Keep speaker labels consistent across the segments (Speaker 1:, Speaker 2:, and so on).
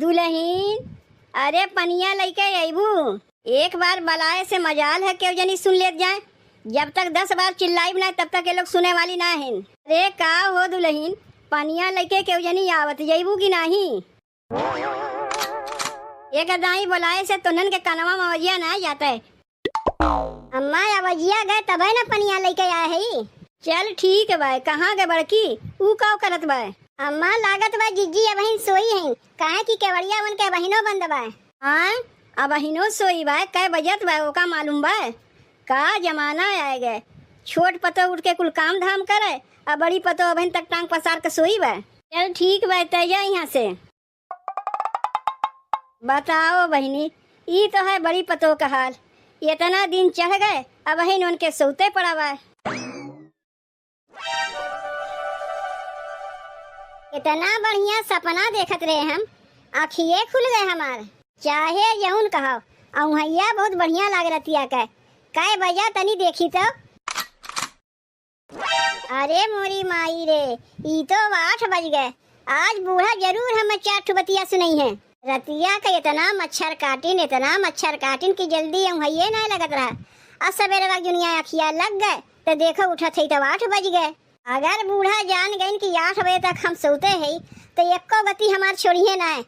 Speaker 1: दुल्हीन, अरे पनिया लइके अइबू। एक बार बलाए से मजाल है केव जनी सुन लेत जाए। जब तक 10 बार चिल्लाई ना तब तक ये लोग सुने वाली ना हिन। अरे का हो दुल्हीन, पनिया लइके केव जनी आवत जइबू की नाही? एक दाई बुलाए से तुनन के कनवा मवजिया ना जाता है। अम्मा अवजिया गए तबे ना पनिया लेके आए है। चल ठीक है भाई, कहाँ गए बड़की? ऊ का करत भाई? अम्मा लागत बा जिज्जी अबहिन सोई है। काहे की केवड़िया बन के बहिनो बंद बा। हां अबहिनो सोई बा। कै बजत बा ओका मालूम बा? का जमाना आए गए। छोट पतो उठ के कुल काम धाम करे और बड़ी पतो अबहिन तक टांग पसार के सोई बा। चल ठीक बा, तैया यहाँ से बताओ बहिनी, ई तो है बड़ी पतो का हाल। इतना दिन चढ़ गए अबहिन उनके सोते पड़ा बा। इतना बढ़िया सपना देखत रहे हम, आँखिए खुल गए हमारे। चाहे यहुन कहो औहैया बहुत बढ़िया लाग रतिया के। काय बजा तनी देखी तो। अरे मोरी माई रे, ई तो 8 बज गए। आज बूढ़ा जरूर हमें 4 ठो बतिया सुनाई है। रतिया का इतना मच्छर काटिन की जल्दी औहैये ना लगत रहा। अब सवेरे वक्त दुनिया अखिया लग गए तो देखो उठा थे तो 8 बज गए। अगर बूढ़ा जान गए कि 8 बजे तक हम सोते हैं तो एको गति हमार छोड़िए ना है।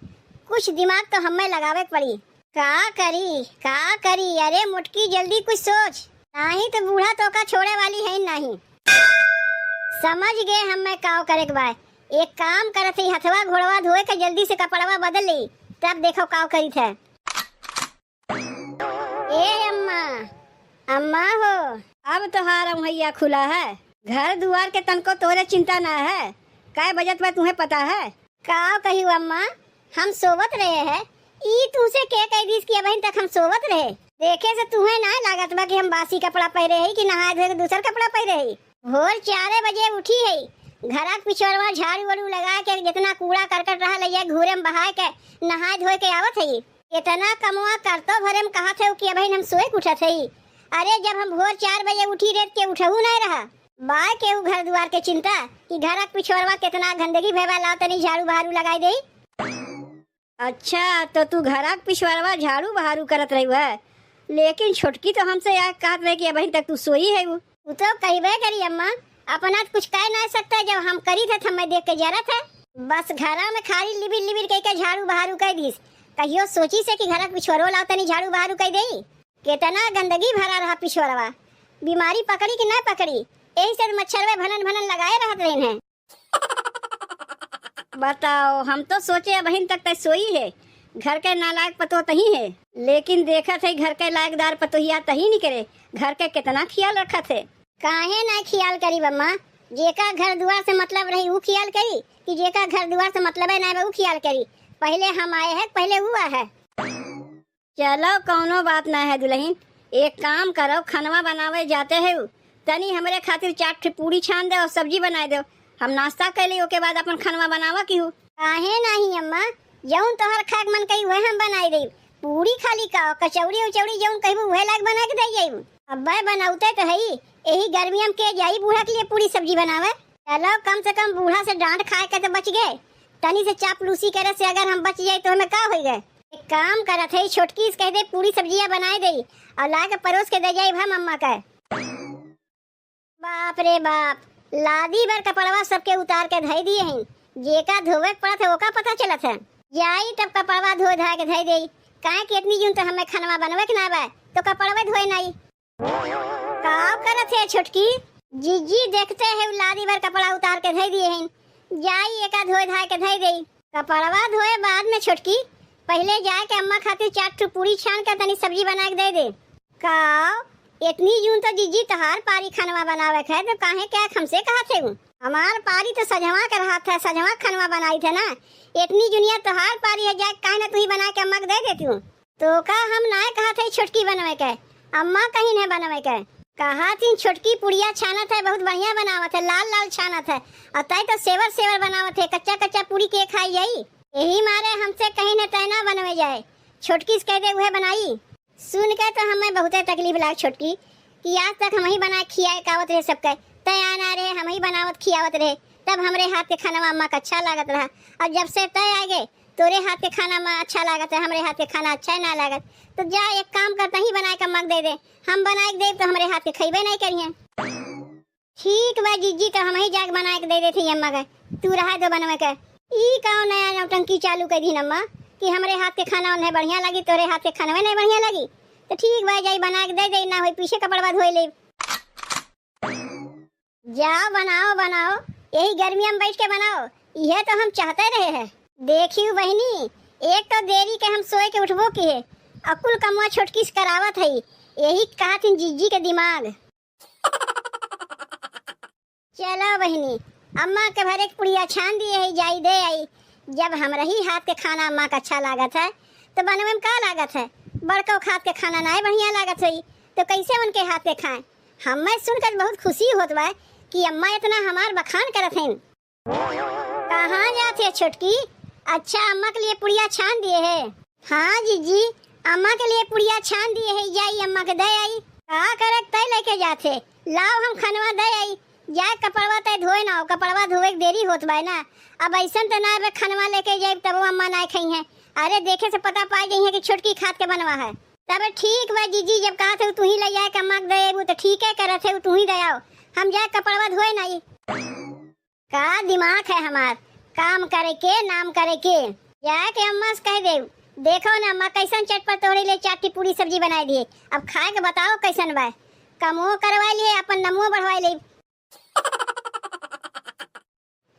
Speaker 1: कुछ दिमाग तो हमें लगावे पड़ी। का करी? अरे मुटकी जल्दी कुछ सोच, नहीं तो बूढ़ा तो का छोड़े वाली है नहीं। समझ गए हमें काव करे के बा। एक काम करत ही, हथवा घोड़वा धोए के जल्दी से कपड़वा बदल ली, तब देखो काव करी थे। ए अम्मा हो, अब तोहार मुहैया खुला है। घर दुआर के तनको तोरे चिंता ना है। काय बजट में तुम्हें पता है? का कही अम्मा, हम सोवत रहे हैं। ई तुसे के कह दीस कि अबहिन तक हम सोवत रहे? देखे से तुम्हें ना लागत बा कि हम बासी कपड़ा पहरे है कि नहाए धोए के दूसर कपड़ा पहरे है। भोर 4 बजे उठी है, घरा पिछड़वा झाड़ू वाड़ू लगा के जितना कूड़ा करकट रहा लइया घूरे में बहा के नहाए धोए के आवत है। इतना कमवा करतो भरे में कहा थे कि अबहिन हम सोए उठत है। अरे जब हम भोर 4 बजे उठी रेत के उठहू नहीं रहा। बाय के घर दुआर के चिंता कि घरक पिछड़वा कितना गंदगी भेवा लाओ तनी झाड़ू बहारू लगाई दे। अच्छा तो तू घरक पिछड़वा झाड़ू बहारू करत रही है, लेकिन छोटकी तो हमसे यार कहत रहे कि अबहिन तक तू सोई है। वो तो कहबे करी अम्मा, अपना कुछ कह नहीं सकता। जब हम करी थे हमें देख के जरा था। बस घरा में खाली लिबिर लिबिर कह के झाड़ू बहारू कह दीस। कहियो सोची से कि घरक पिछड़वा लाओ तनी झाड़ू बहारू कह दे। कितना गंदगी भरा रहा पिछड़वा। बीमारी पकड़ी कि ना पकड़ी, यही से मच्छर में भनन लगाए रहत रहे हैं। बताओ, हम तो सोचे अबहिन तक तय सोई है। घर के नालायक पतो तही है, लेकिन देखा थे घर के लायकदार पतोहिया तही नहीं करे। घर के कितना ख्याल रखा थे। काहे ना ख्याल करी बम्मा, जेका घर दुआर से मतलब रही वो ख्याल करी कि जेका घर दुआर से मतलब है ना वो ख्याल करी। पहले हम आए हैं, पहले हुआ है। चलो कौनो बात ना है दुल्हीन, एक काम करो, खनवा बनावे जाते है तनी हमरे खातिर 4 पूरी छान दे और सब्जी बनाए दो। हम नाश्ता कर ली, ओके बाद अपन खनवा बनावा की हूँ। काहे नहीं अम्मा, जौन तोहर खाक मन कही वह हम बनाई दे। पूरी खाली का कचौड़ी उचौड़ी जौन कहबू वह लाग बना के दे जाई। अब्बे बनाउते तो है यही गर्मियों में के जाई बूढ़ा के लिए पूरी सब्जी बनावे। चलो कम से कम बूढ़ा से डांट खाए के तो बच गए। तनी से चापलूसी करे से अगर हम बच जाए तो हमें का हो गए। एक काम करत है, छोटकी से कह दे पूरी सब्जियां बनाए दे और ला के परोस के दे जाई हम अम्मा का। बाप रे बाप, लादी भर कपड़वा सबके उतार के धई दिए हैं। जेका धोवे पड़त है ओका पता चलत है। जाई तब कपड़वा धो धा के धई देई। काहे कि इतनी जून तो हमें खनवा बनवे के ना बा तो कपड़वा धोए नहीं। का करत है छोटकी? जीजी देखते है लादी भर कपड़ा उतार के धई दिए हैं। जाई एका धोए धा के धई देई। कपड़वा धोए बाद में छोटकी, पहले जाए के अम्मा खातिर 4 पूरी छान के तनी सब्जी बना के दे दे। का इतनी जून तो जीजी तहार पारी खनवा बनावे है तो काहे क्या हमसे कहा थे? हमार पारी तो सजवा कर रहा था, सजवा खनवा बनाई थे ना। इतनी जुनिया तहार पारी है, जाए काहे ना तू ही बना के अम्मा को दे देती हूँ। तो का हम ना कहा थे छोटकी बनवे के, अम्मा कहीं नहीं बनवे के। कहा थी छोटकी पुड़िया छानत है, बहुत बढ़िया बनावत है, लाल लाल छानत है। और तय तो सेवर सेवर बनावत है, कच्चा कच्चा पूरी के खाई जाई। यही मारे हमसे कहीं न तय ना बनवे जाए। छोटकी से कह दे वह बनाई। सुन के तो हमें बहुत तकलीफ लाग छोटकी कि आज तक हम ही बना खियाए कावत रहे सबके। तय आना रहे हम ही बनावत खियावत रहे, तब हमरे हाथ के खाना अम्मा का अच्छा लागत रहा। और जब से तय आ गए तोरे हाथ के खाना में अच्छा लागत है, हमरे हाथ के खाना अच्छा ना लागत। तो जा एक काम करता ही बनाए के अम्मा के दे दे, हम बनाए के दे तो हमरे हाथ के खइबे नहीं करिए। ठीक बा जीजी का हम ही जाके बनाए के दे देती अम्मा के, तू रहा दो बनवे के। ई कौन नया नौटंकी चालू कर दी अम्मा कि हमरे हाथ के खाना उन्हें बढ़िया लगी, तोरे हाथ के खाना नहीं बढ़िया लगी। तो ठीक बा जाई बना के दे दे, ना होई पीछे कपड़वा धोई ले। जाओ बनाओ बनाओ, यही गर्मियों में बैठ के बनाओ, यह तो हम चाहते रहे हैं। देखियो बहनी, एक तो देरी के हम सोए के उठबो की है, अकुल कमुआ छोटकी से करावत है, यही कहा थी जीजी के दिमाग। चलो बहनी, अम्मा के भरे के पुड़िया छान दिए है, जाई दे आई। जब हमरा ही हाथ के खाना अम्मा का अच्छा लागत है तो बनवे में का लागत है, बड़का हाथ के खाना नहीं बढ़िया लागत है तो कैसे उनके हाथ के खाएं। हमें सुनकर बहुत खुशी होत बा कि अम्मा इतना हमार बखान करत हैं। कहाँ जाते छोटकी? अच्छा अम्मा के लिए पुड़िया छान दिए है? हाँ जीजी, अम्मा के लिए पुड़िया छान दिए है, जाई अम्मा के दे आई। का करक तय लेके जाते, लाओ हम खनवा दे आई। जाए कपड़वा तय धोए ना हो, कपड़वा धोए के देरी होत बा ना। अब ऐसा तो ना खनवा लेके जाए तब अम्मा ना खाई है। अरे देखे से पता पा गई है कि छोटकी खाद के बनवा है। तब ठीक बा जीजी, जब कहा थे तू ही ले जाए अम्मा के दे आबू तो ठीक है, करे थे तू ही दे आओ, हम जाए कपड़वा धोए नहीं। का दिमाग है हमार, काम करे के नाम करे के। जाए के अम्मा से कह दे, देखो ना अम्मा कैसन चटपट तोड़े ले चाटी पूरी सब्जी बनाई दिए, अब खाए के बताओ कैसन बा। कमो करवा लिए, अपन नमो बढ़वा ले।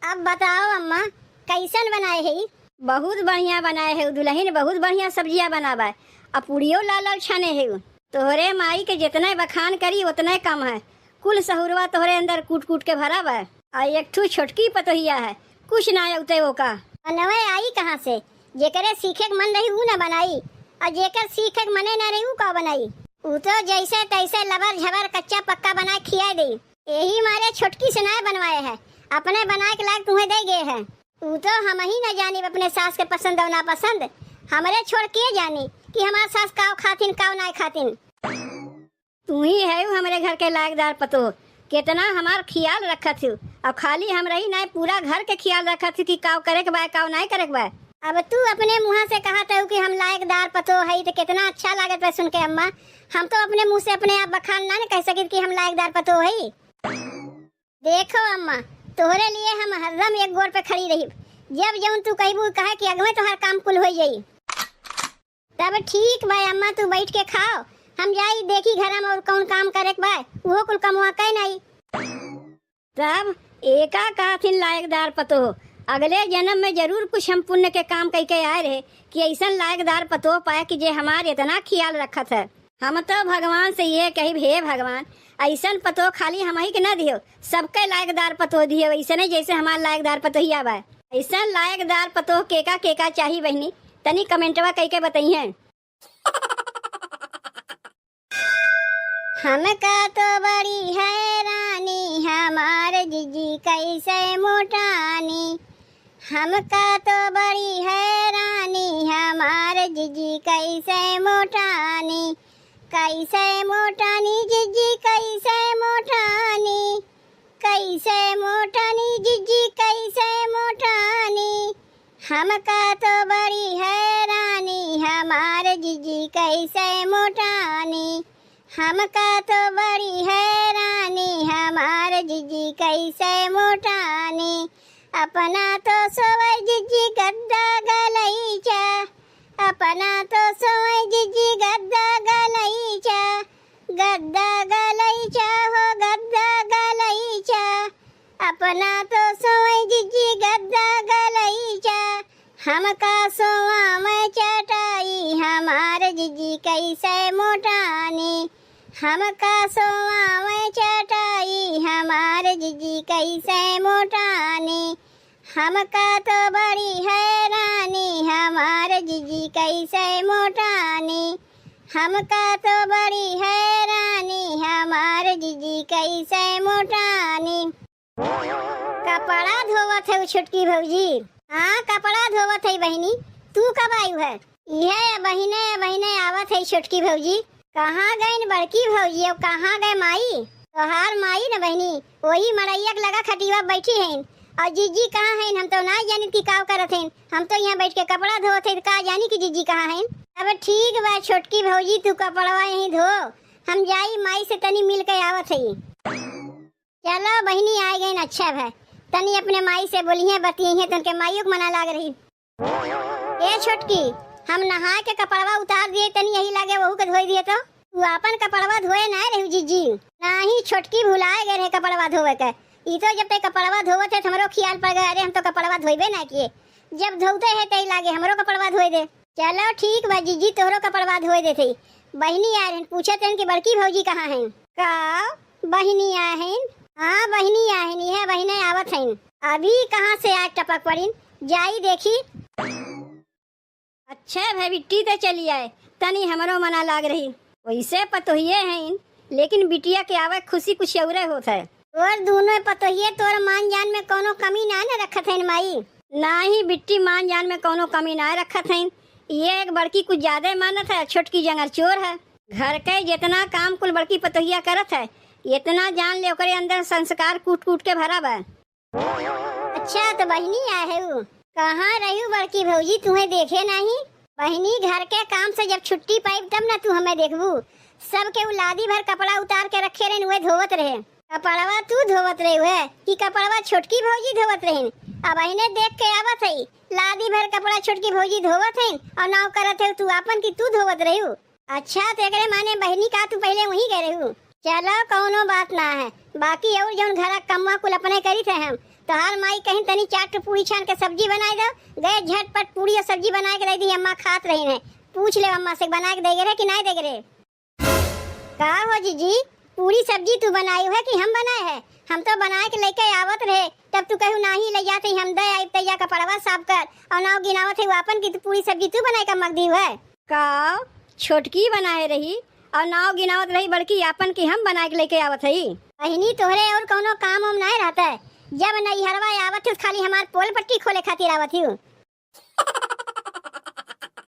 Speaker 1: अब बताओ अम्मा कैसन बनाए है? बहुत बढ़िया बनाए है दुल्हन, बहुत बढ़िया सब्जियां बनावा, अब पूड़ियो लाल लाल छाने है। तोहरे माई के जितने बखान करी उतने कम है, कुल सहुरवा तोहरे अंदर कूट कूट के भरा बा। और एक ठू छोटकी पतोहिया है, कुछ ना उते वो का नवे आई कहाँ से? जेकरे सीखे के मन रही ऊ ना बनाई, और जेकर सीखे के मने ना रही ऊ का बनाई। ऊ तो जैसे तैसे लबर झबर कच्चा पक्का बना खिया दे, यही मारे छोटकी से ना बनवाए है, अपने बना के लायक तुम्हें दे गए हैं। ऊ तो हम ही न जानी अपने सास के पसंद और नापसंद, हमारे छोड़ के जानी कि हमारे सास काव खातिन काव ना खातिन। तू ही है हमारे घर के लायकदार पतो, कितना हमार ख्याल रखा थी। अब खाली हम रही नहीं, पूरा घर के ख्याल रखा थी कि काव करे के बा काव नहीं करे के बा। अब तू अपने मुँह से कहा था कि हम लायकदार पतो है, तो कितना अच्छा लागत है सुन के अम्मा। हम तो अपने मुँह से अपने आप बखान ना कह सके कि हम लायकदार पतो है। देखो अम्मा, तोहरे लिए हम हरदम एक गोर पे खड़ी रही, जब जब तू कहबू कहे कि अगमे तो हर काम कुल हो जाई। तब ठीक बा अम्मा, तू बैठ के खाओ, हम जाई देखी घर में और कौन काम करे बा, वो कुल कमवा कह नहीं। तब एका कहथिन लायकदार पतो, अगले जन्म में जरूर कुछ हम पुण्य के काम कह के आए रहे कि ऐसा लायकदार पतो पाए कि जे हमारे इतना ख्याल रखत है। हम तो भगवान से ये कही, हे भगवान ऐसा पतो खाली हम ही के न दियो, सबके लायकदार पतो दियो, ऐसा नहीं जैसे हमारे लायकदार पतो ही आवा। ऐसा लायकदार पतो केका चाहिए बहनी, तनी कमेंटवा कह के बताइए। हमका तो बड़ी हैरानी हमार जीजी कैसे मोटानी, हमका तो बड़ी हैरानी हमार जीजी कैसे मोटानी, कैसे मोटानी जीजी कैसे मोटानी, कैसे मोटानी जीजी कैसे मोटानी। हमका तो बड़ी हैरानी हमार जीजी कैसे मोटानी, हमका तो बड़ी हैरानी हमार जीजी कैसे मोटानी। अपना तो सोए जीजी गद्दा गलईचा, अपना तो सोए जीजी गद्दा गलईचा, गद्दा गलईचा हो गद्दा गलईचा। अपना तो सोए जीजी गद्दा गलईचा, हमका सोआ में चटाई हमार जीजी कैसे मोटानी, हमका सोआ में चटाई हमार जीजी कैसे मोटानी। हमका तो बड़ी हैरानी हमार जीजी कैसे मोटानी, हमका तो बड़ी हैरानी हमार जीजी कैसे मोटानी। कपड़ा धोवत है छुटकी भौजी? हाँ कपड़ा धोवत है बहनी, तू कब आई है? यह बहिने आवत है छुटकी भौजी। कहाँ गई बड़की भौजी और कहाँ गए माई? तोहार माई न बहनी वही मड़ैया लगा खटिया बैठी है, और जीजी कहाँ हैं? हम तो ना जानी की का करत हैं। हम तो यहाँ बैठ के कपड़ा धोते हैं, का जानी कि जीजी कहाँ हैं। अब ठीक बा छोटकी भौजी, तू कपड़वा यहीं धो, हम जाई माई से तनी मिल के आवत है। चलो बहनी आ गई, अच्छा है। तनी अपने माई से बोलिए बतिये तो उनके माइयों को मना लाग रही। ए छोटकी, हम नहा के कपड़वा उतार दिए, तनी यही लागे वहू के धोई दिए तो तू अपन कपड़वा धोए ना रही जीजी। नहीं छोटकी भुलाए गए रहे कपड़वा धोवे के। ई तो जब तक कपड़वा धोवत है हमरो ख्याल पड़ गया, अरे हम तो कपड़वा धोइबे ना किए। जब धोते है तई लागे हमरो कपड़वा धोए दे। चलो ठीक बा जीजी, तोहरो कपड़वा धोए देते। बहनी आ रही, पूछत हैं कि बड़की भौजी कहाँ हैं। का बहनी आए हैं? हाँ बहनी आए हैं, यह बहने आवत हैं। अभी कहाँ से आज टपक पड़ी, जाई देखी। अच्छा भाई बिट्टी तो चली आए, तनी हमरो मना लाग रही। वैसे पतोहिए हैं, लेकिन बिटिया के आवे खुशी कुछ और होता है। और दोनों पतोहिए तोर मान जान में कोनो कमी ना न रखत है माई। ना ही बिट्टी मान जान में कोनो कमी ना रखत है। ये एक बड़की कुछ ज्यादा मानत है, छोटकी जंगल चोर है। घर के जितना काम कुल बड़की पतोहिया करत है, इतना जान ले ओकरे अंदर संस्कार कूट कूट के भरा बा। अच्छा तो बहनी आए है वो, कहाँ रही बड़की भौजी, तुम्हें देखे नहीं। बहनी घर के काम से जब छुट्टी पाई तब ना तू हमें देखबू। सबके लादी भर कपड़ा उतार के रखे रहे, वे धोवत रहे। कपड़वा तू धोवत रहे हुए कि कपड़वा छोटकी भौजी धोवत रहे। अब अहिने देख के आवत है, लादी भर कपड़ा छोटकी भौजी धोवत है और नाव करत है तू अपन की तू धोवत रही। अच्छा तो एकरे माने बहनी का तू पहले वहीं गए रहू। चलो कोनो बात ना है, बाकी और जौन घर कम्मा कुल अपने करी थे हम। तो हाल माई कहीं तनी चाट पूरी छान के सब्जी बनाए दो, गए झटपट पूरी और सब्जी बना के दे दी। अम्मा खात रही है, पूछ ले अम्मा से बना के देगे रे कि नहीं देगे रे। का हो जीजी, पूरी सब्जी तू बनाई है कि हम बनाए है? हम तो बना के लेके आवत रहे, तब तू कहू नहीं ले जाते, हम दे आई तैया कपड़वा साफ कर और नाव गिनावत है वापन की पूरी सब्जी तू बनाए का मग दी है। का छोटकी बनाए रही और नाव गिनावत रही बड़की आपन की हम बना के लेके आवत है। बहनी तोहरे और कोनो काम हम नहीं रहता है, जब नैहरवा आवत है खाली हमार पोल पट्टी खोले खातिर आवत हूँ।